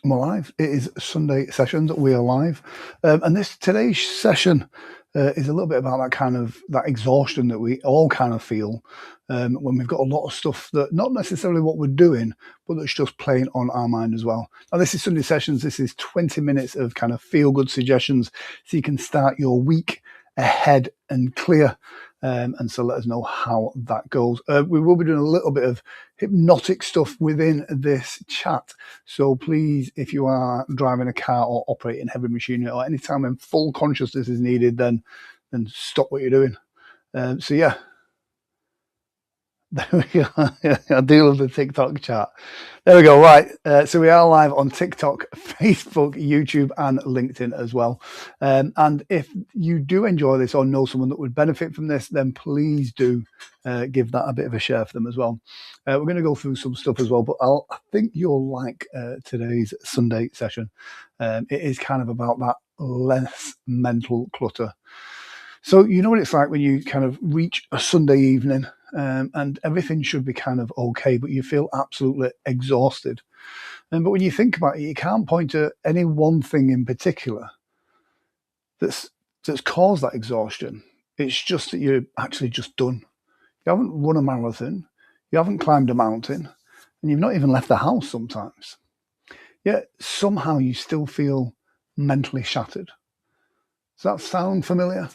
We're live. It is Sunday sessions. We are live, and today's session is a little bit about that exhaustion that we all kind of feel when we've got a lot of stuff that not necessarily what we're doing, but that's just playing on our mind as well. Now, this is Sunday sessions. This is 20 minutes of kind of feel good suggestions, so you can start your week ahead and clear. And so let us know how that goes. We will be doing a little bit of hypnotic stuff within this chat. So please, if you are driving a car or operating heavy machinery or any time when full consciousness is needed, then stop what you're doing. So yeah, there we go. I do love the TikTok chat. There we go. Right. So we are live on TikTok, Facebook, YouTube, and LinkedIn as well. And if you do enjoy this or know someone that would benefit from this, then please do give that a bit of a share for them as well. We're going to go through some stuff as well, but I think you'll like today's Sunday session. It is kind of about that less mental clutter. So you know what it's like when you kind of reach a Sunday evening and everything should be kind of okay, but you feel absolutely exhausted. But when you think about it, you can't point to any one thing in particular that's caused that exhaustion. It's just that you're actually just done. You haven't run a marathon, you haven't climbed a mountain, and you've not even left the house sometimes. Yet somehow you still feel mentally shattered. Does that sound familiar?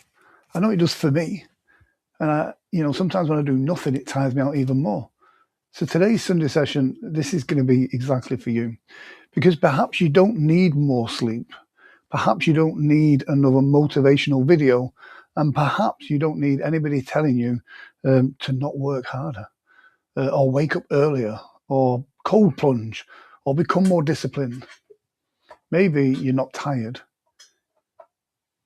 I know it does for me. And sometimes when I do nothing, it tires me out even more. So today's Sunday session, this is going to be exactly for you, because perhaps you don't need more sleep. Perhaps you don't need another motivational video, and perhaps you don't need anybody telling you to not work harder, or wake up earlier, or cold plunge, or become more disciplined. Maybe you're not tired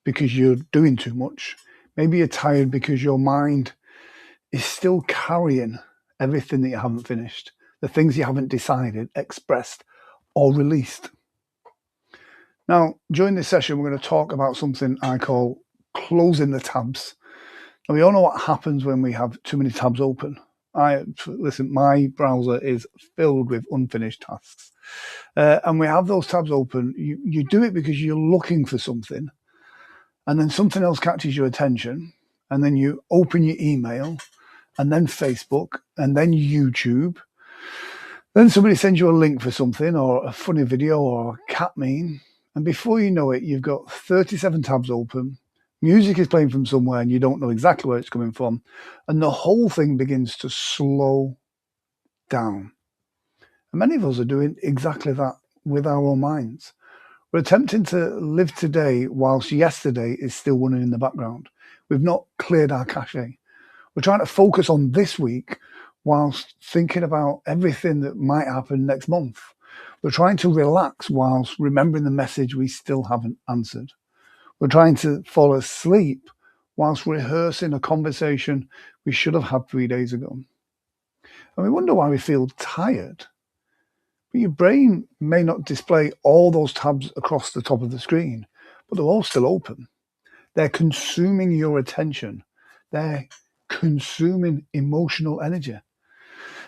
because you're doing too much. Maybe you're tired because your mind is still carrying everything that you haven't finished, the things you haven't decided, expressed, or released. Now, during this session, we're going to talk about something I call closing the tabs. And we all know what happens when we have too many tabs open. Listen, my browser is filled with unfinished tasks. And we have those tabs open. You do it because you're looking for something, and then something else catches your attention, and then you open your email, and then Facebook, and then YouTube. Then somebody sends you a link for something, or a funny video, or a cat meme, and before you know it, you've got 37 tabs open. Music is playing from somewhere, and you don't know exactly where it's coming from, and the whole thing begins to slow down. And many of us are doing exactly that with our own minds. We're attempting to live today whilst yesterday is still running in the background. We've not cleared our cache. We're trying to focus on this week whilst thinking about everything that might happen next month. We're trying to relax whilst remembering the message we still haven't answered. We're trying to fall asleep whilst rehearsing a conversation we should have had 3 days ago. And we wonder why we feel tired. But your brain may not display all those tabs across the top of the screen, but they're all still open. They're consuming your attention. They're consuming emotional energy.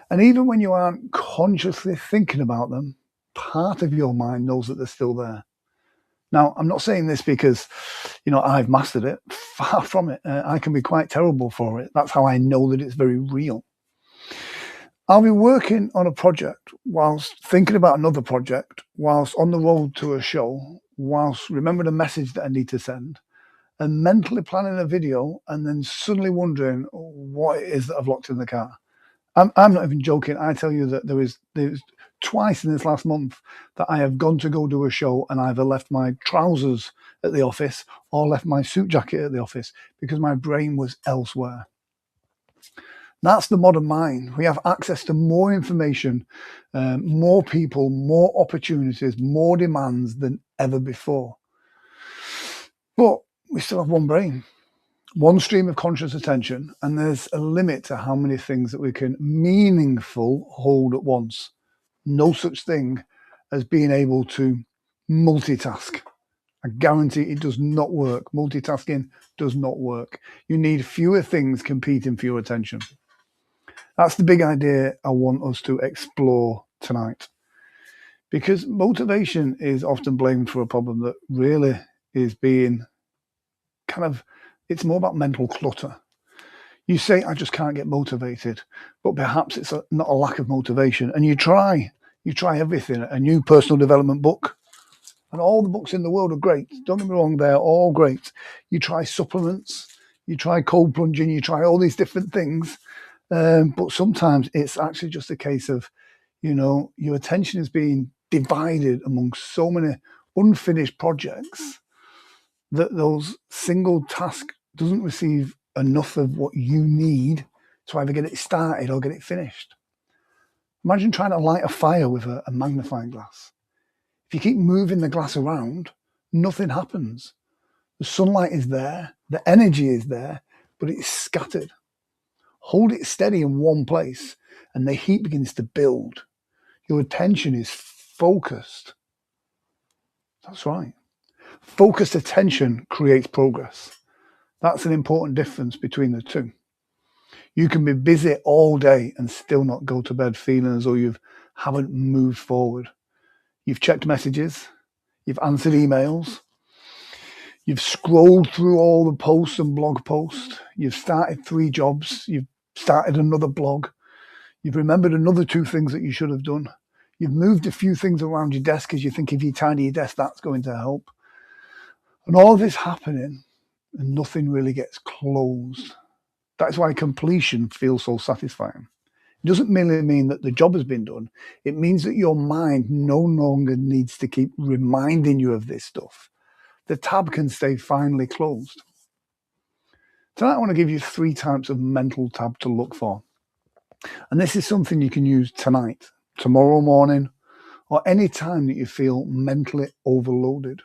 And even when you aren't consciously thinking about them, part of your mind knows that they're still there. Now, I'm not saying this because, I've mastered it. Far from it. I can be quite terrible for it. That's how I know that it's very real. I'll be working on a project whilst thinking about another project, whilst on the road to a show, whilst remembering a message that I need to send, and mentally planning a video, and then suddenly wondering what it is that I've locked in the car. I'm not even joking. I tell you that there's twice in this last month that I have gone to go do a show and either left my trousers at the office or left my suit jacket at the office because my brain was elsewhere. That's the modern mind. We have access to more information, more people, more opportunities, more demands than ever before. But we still have one brain, one stream of conscious attention, and there's a limit to how many things that we can meaningful hold at once. No such thing as being able to multitask. I guarantee it does not work. Multitasking does not work. You need fewer things competing for your attention. That's the big idea I want us to explore tonight. Because motivation is often blamed for a problem that really is being it's more about mental clutter. You say, I just can't get motivated, but perhaps it's not a lack of motivation. And you try everything. A new personal development book, and all the books in the world are great. Don't get me wrong, they're all great. You try supplements, you try cold plunging, you try all these different things. But sometimes it's actually just a case of, your attention is being divided among so many unfinished projects that those single task doesn't receive enough of what you need to either get it started or get it finished. Imagine trying to light a fire with a magnifying glass. If you keep moving the glass around, nothing happens. The sunlight is there, the energy is there, but it's scattered. Hold it steady in one place and the heat begins to build. Your attention is focused. That's right. Focused attention creates progress. That's an important difference between the two. You can be busy all day and still not go to bed feeling as though you haven't moved forward. You've checked messages, you've answered emails, you've scrolled through all the posts and blog posts, you've started 3 jobs, you've started another blog, you've remembered another 2 things that you should have done, you've moved a few things around your desk because you think if you tidy your desk, that's going to help. And all this happening and nothing really gets closed. That's why completion feels so satisfying. It doesn't merely mean that the job has been done. It means that your mind no longer needs to keep reminding you of this stuff. The tab can stay finally closed. Tonight, I want to give you 3 types of mental tab to look for. And this is something you can use tonight, tomorrow morning, or any time that you feel mentally overloaded.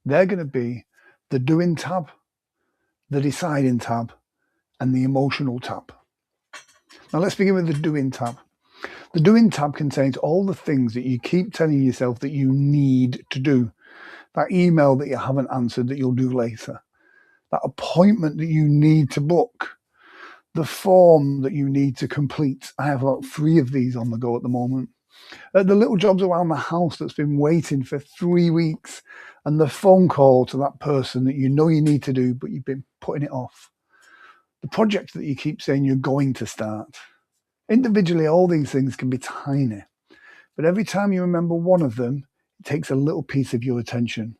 They're going to be the doing tab, the deciding tab, and the emotional tab. Now let's begin with the doing tab. The doing tab contains all the things that you keep telling yourself that you need to do. That email that you haven't answered that you'll do later. That appointment that you need to book. The form that you need to complete. I have about 3 of these on the go at the moment. The little jobs around the house that's been waiting for 3 weeks. And the phone call to that person that you know you need to do, but you've been putting it off. The project that you keep saying you're going to start. Individually, all these things can be tiny, but every time you remember one of them, it takes a little piece of your attention.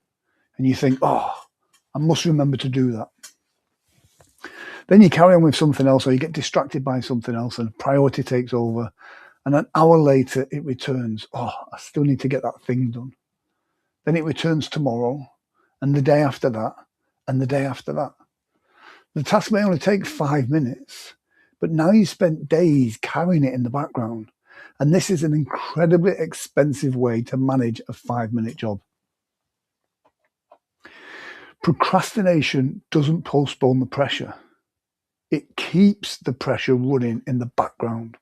And you think, oh, I must remember to do that. Then you carry on with something else, or you get distracted by something else, and priority takes over. And an hour later, it returns. Oh, I still need to get that thing done. Then it returns tomorrow, and the day after that, and the day after that. The task may only take 5 minutes, but now you spent days carrying it in the background. And this is an incredibly expensive way to manage a 5-minute job. Procrastination doesn't postpone the pressure. It keeps the pressure running in the background.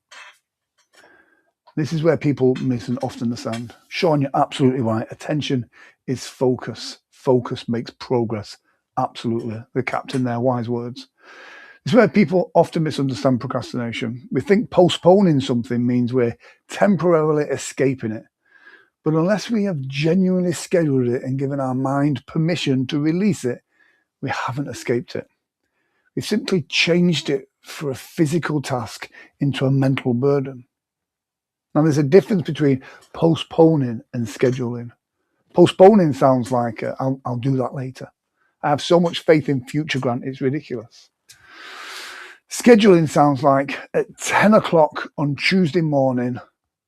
This is where people miss and often understand. Sean, you're absolutely right. Attention is focus. Focus makes progress. Absolutely. The captain there, wise words. This is where people often misunderstand procrastination. We think postponing something means we're temporarily escaping it. But unless we have genuinely scheduled it and given our mind permission to release it, we haven't escaped it. We've simply changed it for a physical task into a mental burden. Now, there's a difference between postponing and scheduling. Postponing sounds like, I'll do that later. I have so much faith in future, Grant, it's ridiculous. Scheduling sounds like at 10 o'clock on Tuesday morning,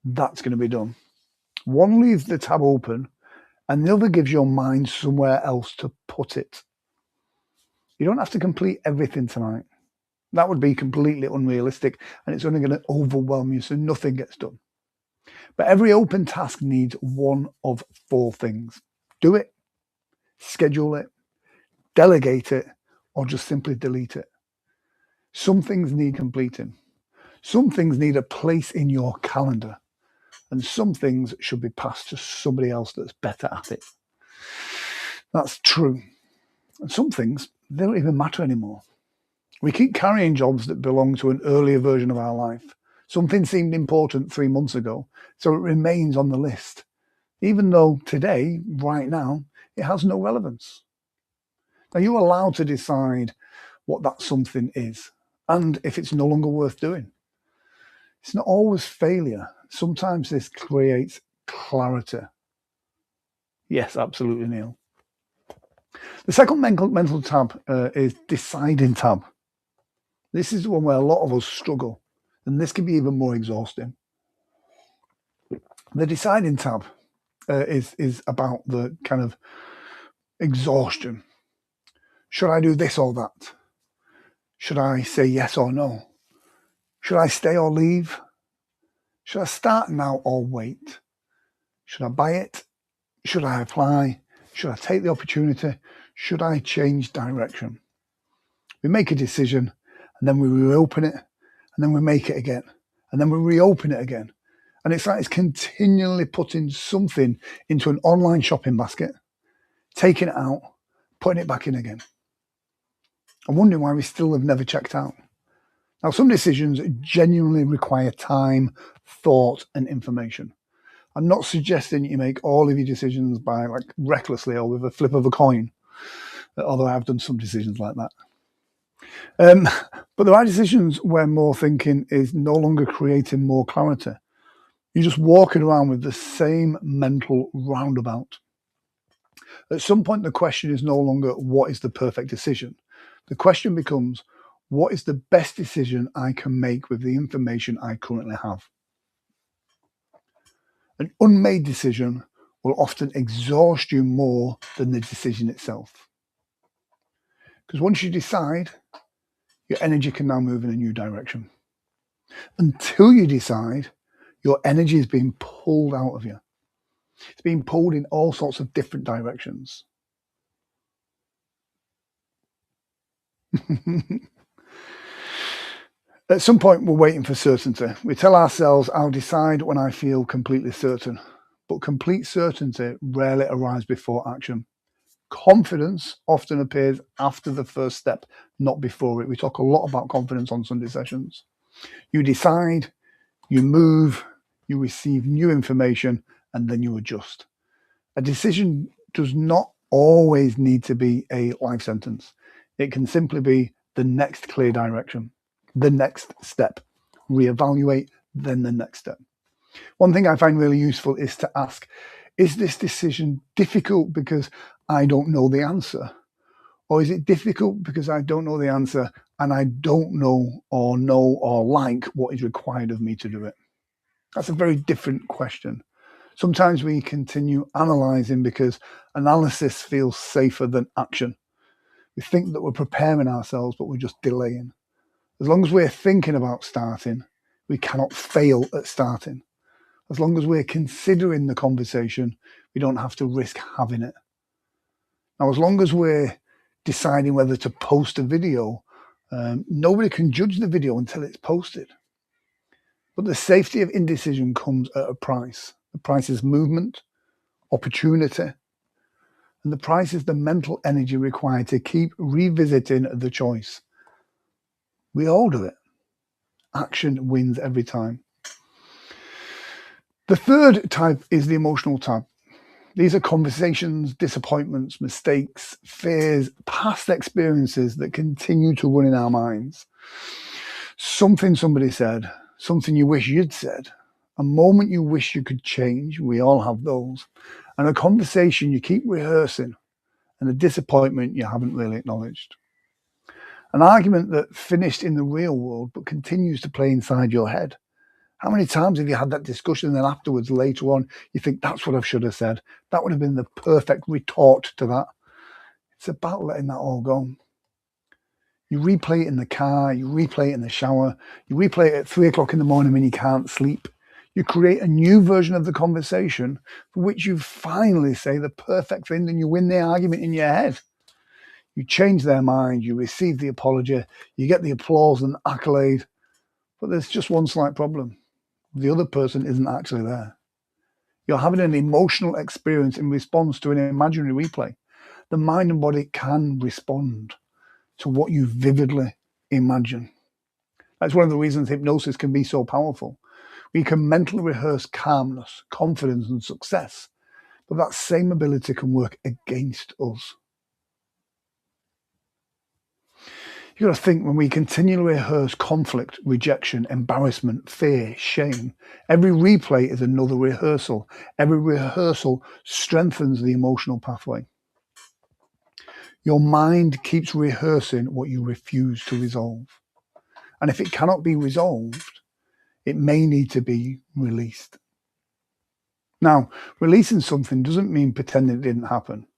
that's going to be done. One leaves the tab open and the other gives your mind somewhere else to put it. You don't have to complete everything tonight. That would be completely unrealistic and it's only going to overwhelm you so nothing gets done. But every open task needs one of 4 things. Do it, schedule it, delegate it, or just simply delete it. Some things need completing. Some things need a place in your calendar. And some things should be passed to somebody else that's better at it. That's true. And some things, they don't even matter anymore. We keep carrying jobs that belong to an earlier version of our life. Something seemed important 3 months ago, so it remains on the list, even though today, right now, it has no relevance. Now, you're allowed to decide what that something is and if it's no longer worth doing. It's not always failure. Sometimes this creates clarity. Yes, absolutely, Neil. The second mental tab is deciding tab. This is the one where a lot of us struggle, and this can be even more exhausting. The deciding tab is about the kind of exhaustion. Should I do this or that? Should I say yes or no? Should I stay or leave? Should I start now or wait? Should I buy it? Should I apply? Should I take the opportunity? Should I change direction? We make a decision, and then we reopen it, and then we make it again, and then we reopen it again. And it's like it's continually putting something into an online shopping basket, taking it out, putting it back in again. I'm wondering why we still have never checked out. Now, some decisions genuinely require time, thought, and information. I'm not suggesting you make all of your decisions by recklessly or with a flip of a coin, although I've done some decisions like that. But there are decisions where more thinking is no longer creating more clarity. You're just walking around with the same mental roundabout. At some point, the question is no longer what is the perfect decision. The question becomes, what is the best decision I can make with the information I currently have? An unmade decision will often exhaust you more than the decision itself. Because once you decide, your energy can now move in a new direction. Until you decide, your energy is being pulled out of you. It's being pulled in all sorts of different directions. At some point, we're waiting for certainty. We tell ourselves, I'll decide when I feel completely certain. But complete certainty rarely arrives before action. Confidence often appears after the first step, not before it. We talk a lot about confidence on Sunday sessions. You decide, you move, you receive new information, and then you adjust. A decision does not always need to be a life sentence. It can simply be the next clear direction, the next step. Reevaluate, then the next step. One thing I find really useful is to ask, is this decision difficult because I don't know the answer? Or is it difficult because I don't know the answer and I don't know or like what is required of me to do it? That's a very different question. Sometimes we continue analysing because analysis feels safer than action. We think that we're preparing ourselves, but we're just delaying. As long as we're thinking about starting, we cannot fail at starting. As long as we're considering the conversation, we don't have to risk having it. Now, as long as we're deciding whether to post a video, nobody can judge the video until it's posted. But the safety of indecision comes at a price. The price is movement, opportunity, and the price is the mental energy required to keep revisiting the choice. We all do it. Action wins every time. The third type is the emotional tab. These are conversations, disappointments, mistakes, fears, past experiences that continue to run in our minds. Something somebody said, something you wish you'd said, a moment you wish you could change, we all have those, and a conversation you keep rehearsing, and a disappointment you haven't really acknowledged. An argument that finished in the real world but continues to play inside your head. How many times have you had that discussion and then afterwards, later on, you think, that's what I should have said. That would have been the perfect retort to that. It's about letting that all go. You replay it in the car, you replay it in the shower, you replay it at 3 o'clock in the morning when you can't sleep. You create a new version of the conversation for which you finally say the perfect thing and you win the argument in your head. You change their mind, you receive the apology, you get the applause and accolade, but there's just one slight problem. The other person isn't actually there. You're having an emotional experience in response to an imaginary replay. The mind and body can respond to what you vividly imagine. That's one of the reasons hypnosis can be so powerful. We can mentally rehearse calmness, confidence, and success, but that same ability can work against us. You've got to think, when we continually rehearse conflict, rejection, embarrassment, fear, shame, every replay is another rehearsal. Every rehearsal strengthens the emotional pathway. Your mind keeps rehearsing what you refuse to resolve. And if it cannot be resolved, it may need to be released. Now, releasing something doesn't mean pretending it didn't happen.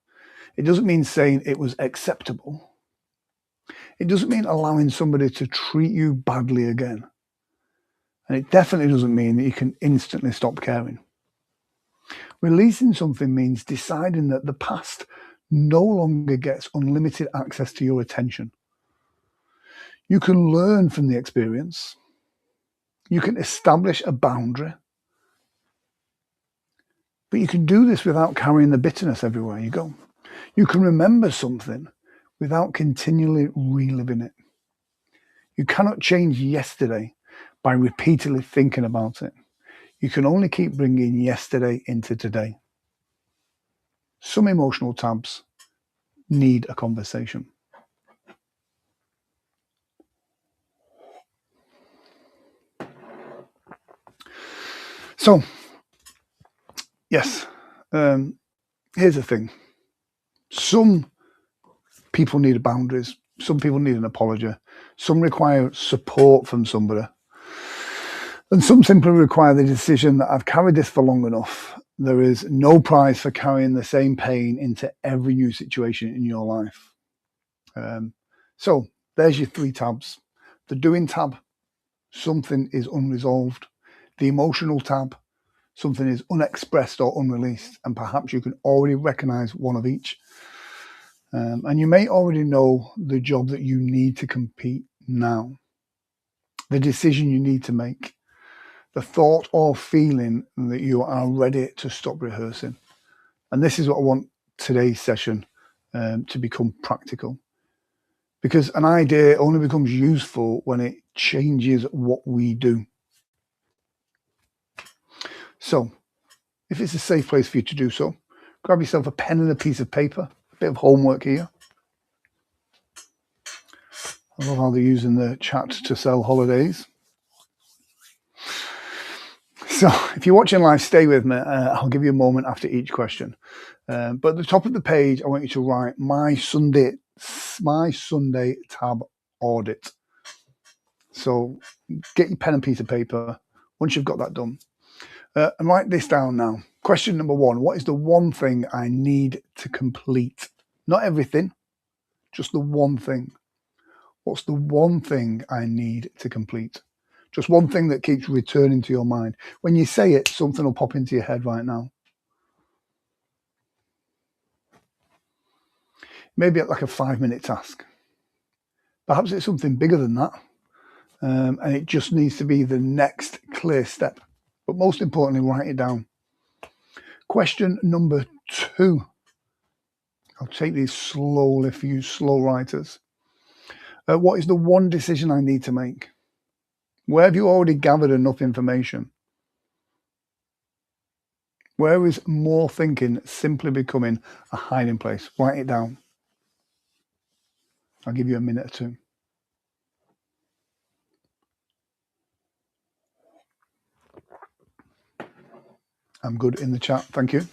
It doesn't mean saying it was acceptable. It doesn't mean allowing somebody to treat you badly again. And it definitely doesn't mean that you can instantly stop caring. Releasing something means deciding that the past no longer gets unlimited access to your attention. You can learn from the experience. You can establish a boundary. But you can do this without carrying the bitterness everywhere you go. You can remember something without continually reliving it. You cannot change yesterday by repeatedly thinking about it. You can only keep bringing yesterday into today. Some emotional tabs need a conversation. So, yes, here's the thing. Some people need boundaries. Some people need an apology. Some require support from somebody. And some simply require the decision that I've carried this for long enough. There is no prize for carrying the same pain into every new situation in your life. So there's your 3 tabs. The doing tab, something is unresolved. The emotional tab, something is unexpressed or unreleased. And perhaps you can already recognize one of each. And you may already know the job that you need to complete now, the decision you need to make, the thought or feeling that you are ready to stop rehearsing. And this is what I want today's session to become practical. Because an idea only becomes useful when it changes what we do. So, if it's a safe place for you to do so, grab yourself a pen and a piece of paper, a bit of homework here. I love how they're using the chat to sell holidays. So if you're watching live, stay with me. I'll give you a moment after each question. But at the top of the page, I want you to write my Sunday Tab Audit. So get your pen and piece of paper once you've got that done. And write this down now. Question number 1, what is the one thing I need to complete? Not everything, just the one thing. What's the one thing I need to complete? Just one thing that keeps returning to your mind. When you say it, something will pop into your head right now. Maybe like a 5-minute task. Perhaps it's something bigger than that. And it just needs to be the next clear step. But most importantly, write it down. Question number 2. I'll take these slowly for you slow writers. What is the one decision I need to make? Where have you already gathered enough information? Where is more thinking simply becoming a hiding place? Write it down. I'll give you a minute or 2. I'm good in the chat, thank you.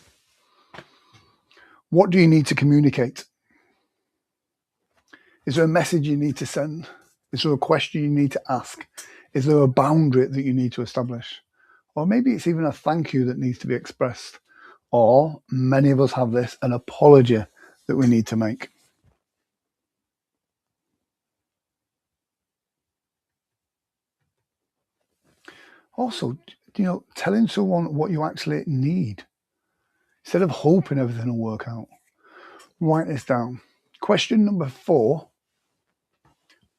What do you need to communicate? Is there a message you need to send? Is there a question you need to ask? Is there a boundary that you need to establish? Or maybe it's even a thank you that needs to be expressed. Or, many of us have this, an apology that we need to make. Also, telling someone what you actually need, instead of hoping everything will work out. Write this down. Question number 4,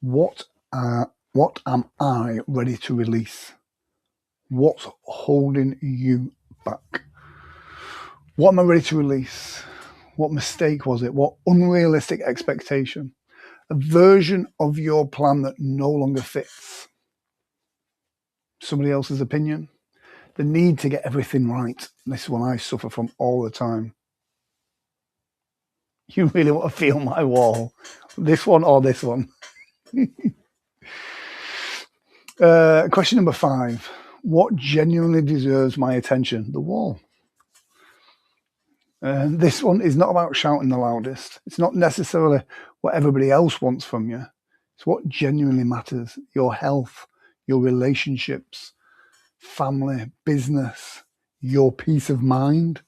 what am I ready to release? What's holding you back? What am I ready to release? What mistake was it? What unrealistic expectation? A version of your plan that no longer fits. somebody else's opinion, the need to get everything right. This is one I suffer from all the time. You really want to feel my wall? This one or this one? Question number 5. What genuinely deserves my attention? The wall. This one is not about shouting the loudest. It's not necessarily what everybody else wants from you. It's what genuinely matters. Your health, your relationships, family, business, your peace of mind.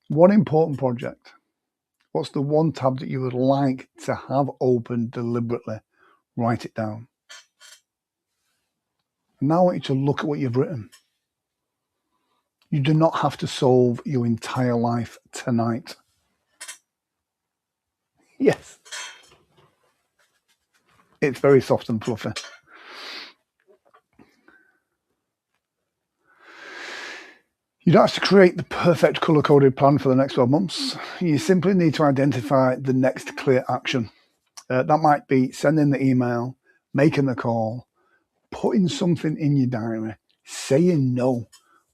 One important project. What's the one tab that you would like to have open deliberately? Write it down. And now I want you to look at what you've written. You do not have to solve your entire life tonight. Yes. It's very soft and fluffy. You don't have to create the perfect color-coded plan for the next 12 months. You simply need to identify the next clear action. That might be sending the email, making the call, putting something in your diary, saying no.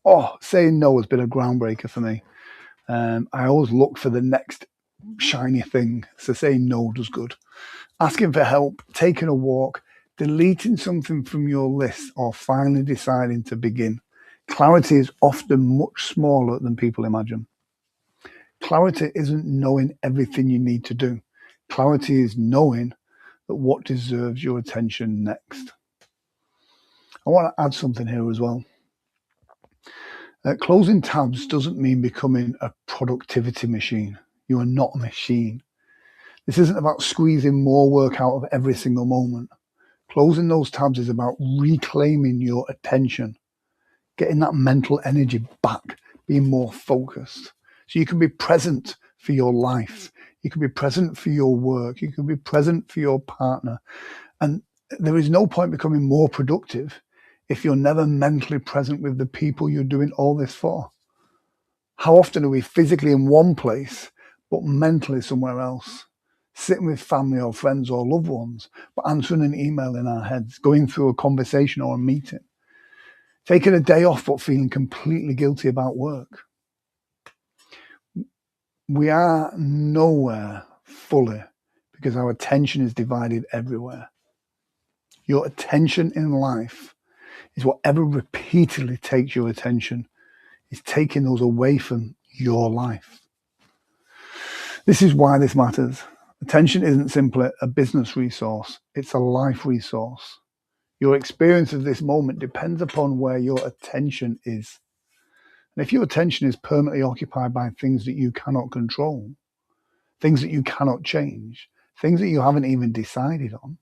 Oh, saying no has been a groundbreaker for me. I always look for the next shiny thing, so saying no does good. Asking for help, taking a walk, deleting something from your list, or finally deciding to begin. Clarity is often much smaller than people imagine. Clarity isn't knowing everything you need to do. Clarity is knowing that what deserves your attention next. I want to add something here as well. Closing tabs doesn't mean becoming a productivity machine. You are not a machine. This isn't about squeezing more work out of every single moment. Closing those tabs is about reclaiming your attention, getting that mental energy back, being more focused. So you can be present for your life. You can be present for your work. You can be present for your partner. And there is no point becoming more productive if you're never mentally present with the people you're doing all this for. How often are we physically in one place, but mentally somewhere else? Sitting with family or friends or loved ones, but answering an email in our heads, going through a conversation or a meeting. Taking a day off, but feeling completely guilty about work. We are nowhere fully because our attention is divided everywhere. Your attention in life is whatever repeatedly takes your attention, is taking those away from your life. This is why this matters. Attention isn't simply a business resource, it's a life resource. Your experience of this moment depends upon where your attention is. And if your attention is permanently occupied by things that you cannot control, things that you cannot change, things that you haven't even decided on,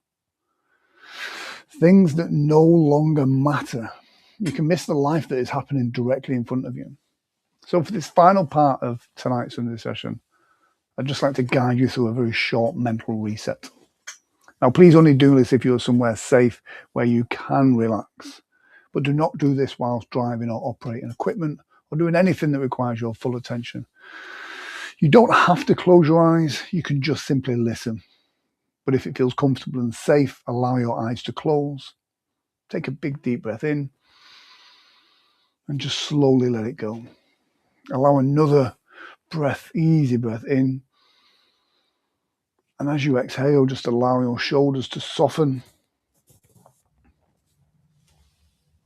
things that no longer matter, you can miss the life that is happening directly in front of you. So for this final part of tonight's Sunday session, I'd just like to guide you through a very short mental reset. Now, please only do this if you're somewhere safe where you can relax. But do not do this whilst driving or operating equipment or doing anything that requires your full attention. You don't have to close your eyes. You can just simply listen. But if it feels comfortable and safe, allow your eyes to close. Take a big deep breath in and just slowly let it go. Allow another breath, easy breath in. And as you exhale, just allow your shoulders to soften.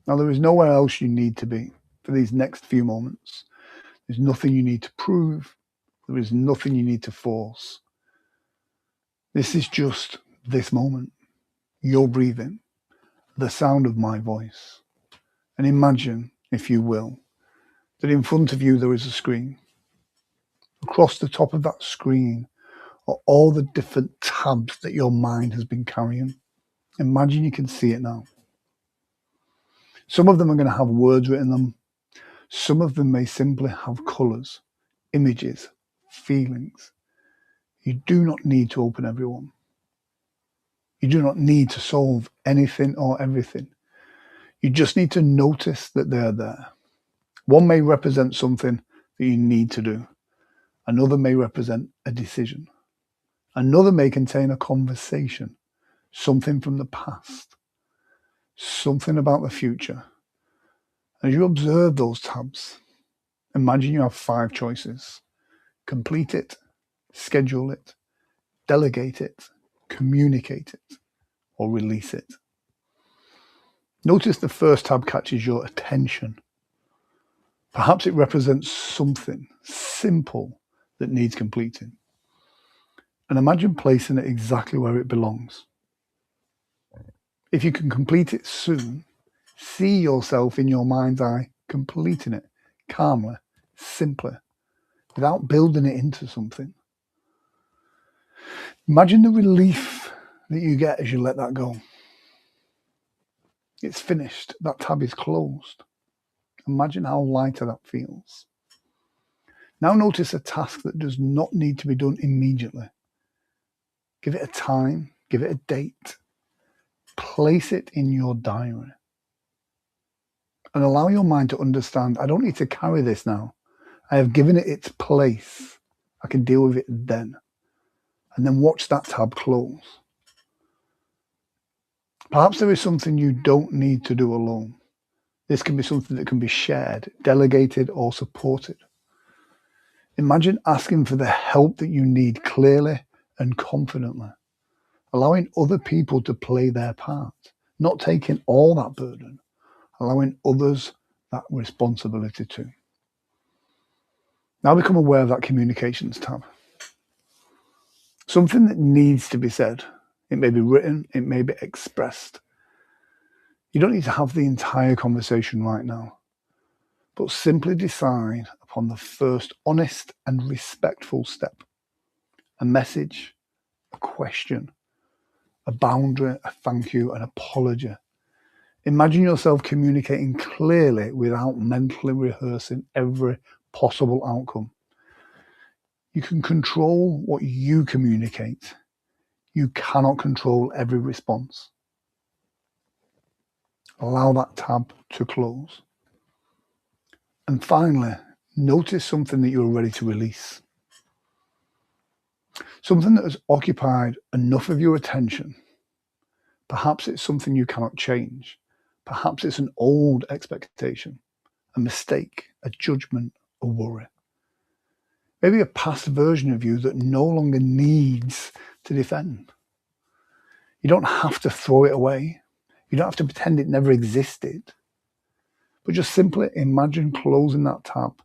Now, there is nowhere else you need to be for these next few moments. There's nothing you need to prove. There is nothing you need to force. This is just this moment. Your breathing, the sound of my voice. And imagine, if you will, that in front of you there is a screen. Across the top of that screen are all the different tabs that your mind has been carrying. Imagine you can see it now. Some of them are going to have words written in them. Some of them may simply have colours, images, feelings. You do not need to open every one. You do not need to solve anything or everything. You just need to notice that they're there. One may represent something that you need to do. Another may represent a decision. Another may contain a conversation, something from the past. something about the future. As you observe those tabs, imagine you have 5 choices. Complete it, schedule it, delegate it, communicate it, or release it. Notice the first tab catches your attention. Perhaps it represents something simple that needs completing. And imagine placing it exactly where it belongs. If you can complete it soon, see yourself in your mind's eye completing it calmly, simply, without building it into something. Imagine the relief that you get as you let that go. It's finished. That tab is closed. Imagine how lighter that feels. Now notice a task that does not need to be done immediately. Give it a time, give it a date. Place it in your diary. And allow your mind to understand, I don't need to carry this now. I have given it its place. I can deal with it then. And then watch that tab close. Perhaps there is something you don't need to do alone. This can be something that can be shared, delegated, or supported. Imagine asking for the help that you need clearly and confidently, allowing other people to play their part, not taking all that burden, allowing others that responsibility too. Now become aware of that communications tab. Something that needs to be said. It may be written, it may be expressed. You don't need to have the entire conversation right now, but simply decide upon the first honest and respectful step. A message, a question, a boundary, a thank you, an apology. Imagine yourself communicating clearly without mentally rehearsing every possible outcome. You can control what you communicate. You cannot control every response. Allow that tab to close. And finally, notice something that you're ready to release. Something that has occupied enough of your attention. Perhaps it's something you cannot change. Perhaps it's an old expectation, a mistake, a judgment, a worry. Maybe a past version of you that no longer needs to defend. You don't have to throw it away. You don't have to pretend it never existed. But just simply imagine closing that tab,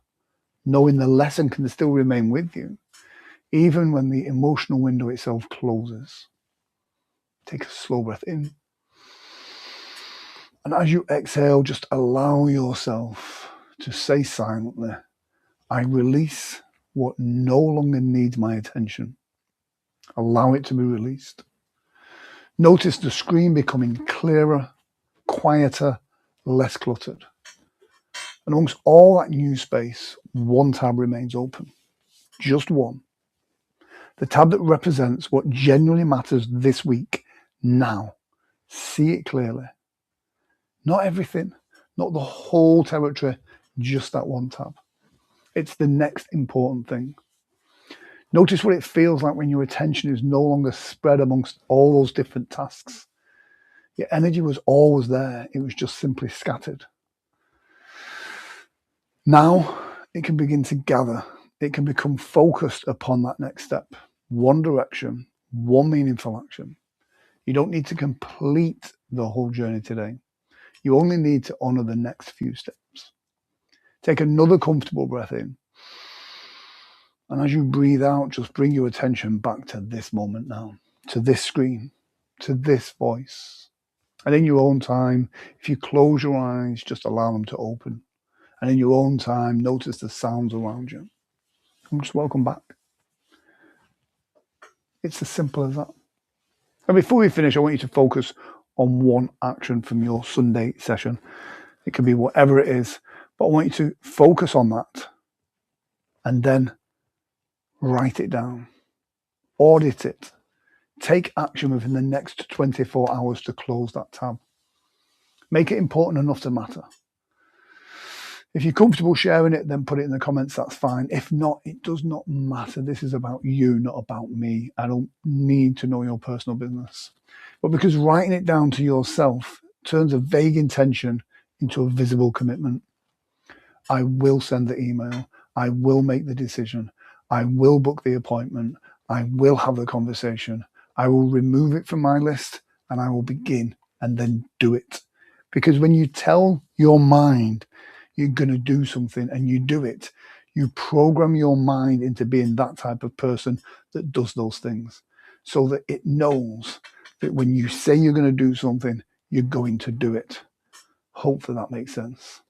knowing the lesson can still remain with you, even when the emotional window itself closes. Take a slow breath in. And as you exhale, just allow yourself to say silently, I release what no longer needs my attention. Allow it to be released. Notice the screen becoming clearer, quieter, less cluttered. And amongst all that new space, one tab remains open. Just one. The tab that represents what genuinely matters this week, now. See it clearly. Not everything, not the whole territory, just that one tab. It's the next important thing. Notice what it feels like when your attention is no longer spread amongst all those different tasks. Your energy was always there, it was just simply scattered. Now it can begin to gather. It can become focused upon that next step. One direction, one meaningful action. You don't need to complete the whole journey today. You only need to honor the next few steps. Take another comfortable breath in. And as you breathe out, just bring your attention back to this moment now, to this screen, to this voice. And in your own time, if you close your eyes, just allow them to open. And in your own time, notice the sounds around you. And just welcome back. It's as simple as that. And before we finish, I want you to focus on one action from your Sunday session. It can be whatever it is, but I want you to focus on that and then write it down, audit it, take action within the next 24 hours to close that tab. Make it important enough to matter. If you're comfortable sharing it, then put it in the comments, that's fine. If not, it does not matter. This is about you, not about me. I don't need to know your personal business. But because writing it down to yourself turns a vague intention into a visible commitment. I will send the email. I will make the decision. I will book the appointment. I will have the conversation. I will remove it from my list and I will begin and then do it. Because when you tell your mind you're going to do something and you do it, you program your mind into being that type of person that does those things, so that it knows that when you say you're going to do something, you're going to do it. Hopefully that makes sense.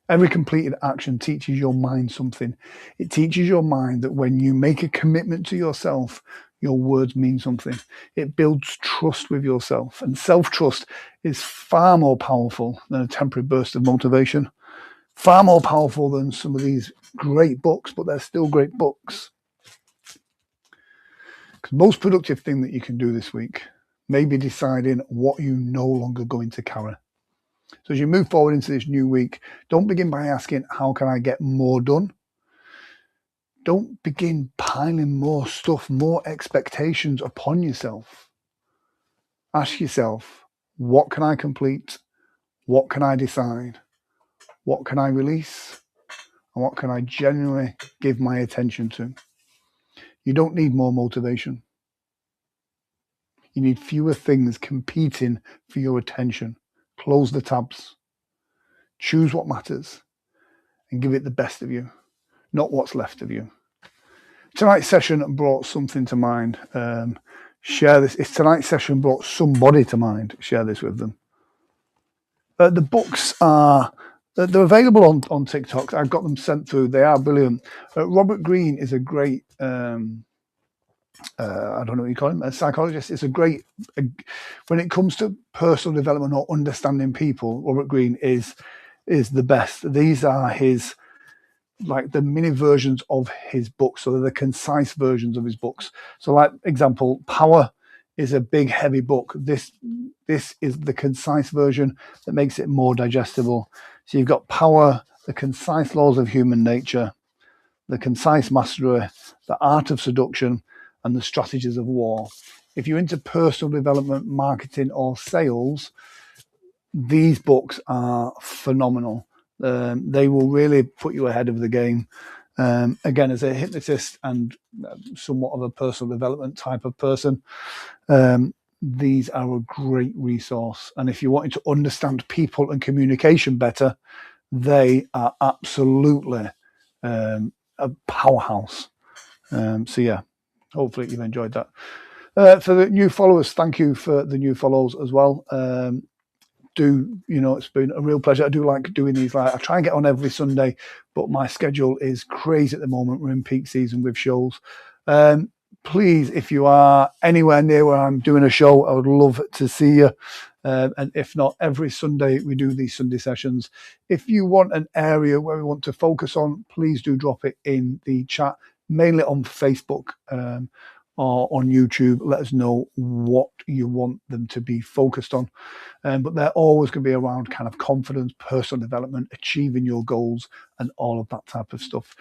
Every completed action teaches your mind something. It teaches your mind that when you make a commitment to yourself, your words mean something. It builds trust with yourself. And self-trust is far more powerful than a temporary burst of motivation. Far more powerful than some of these great books, but they're still great books. The most productive thing that you can do this week may be deciding what you're no longer going to carry. So as you move forward into this new week, don't begin by asking, how can I get more done? Don't begin piling more stuff, more expectations upon yourself. Ask yourself, what can I complete? What can I decide? What can I release? And what can I genuinely give my attention to? You don't need more motivation. You need fewer things competing for your attention. Close the tabs. Choose what matters and give it the best of you, not what's left of you. Tonight's session brought something to mind. Share this. If tonight's session brought somebody to mind, share this with them. The books they're available on TikTok. I've got them sent through. They are brilliant. Robert Greene is a great, I don't know what you call him, a psychologist. It's a great, when it comes to personal development or understanding people, Robert Greene is the best. These are his, like the mini versions of his books. So they're the concise versions of his books. So like example, Power is a big, heavy book. This is the concise version that makes it more digestible. So you've got Power, the concise laws of human nature, the concise mastery, the art of seduction, and the strategies of war. If you're into personal development, marketing, or sales, these books are phenomenal. They will really put you ahead of the game. Again, as a hypnotist and somewhat of a personal development type of person, these are a great resource. And if you're wanting to understand people and communication better, they are absolutely a powerhouse. So yeah, hopefully you've enjoyed that. For the new followers, thank you for the new follows as well. It's been a real pleasure. I do like doing these. I try and get on every Sunday, but my schedule is crazy at the moment. We're in peak season with shows. Please, if you are anywhere near where I'm doing a show, I would love to see you. And if not, every Sunday we do these Sunday sessions. If you want an area where we want to focus on, please do drop it in the chat, mainly on Facebook or on YouTube. Let us know what you want them to be focused on. But they're always going to be around kind of confidence, personal development, achieving your goals, and all of that type of stuff.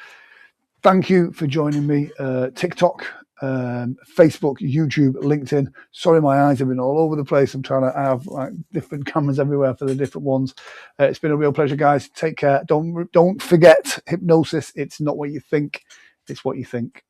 Thank you for joining me. TikTok, Facebook, YouTube, LinkedIn. Sorry, my eyes have been all over the place. I'm trying to have like different cameras everywhere for the different ones. It's been a real pleasure, guys. Take care. Don't forget hypnosis. It's not what you think. It's what you think.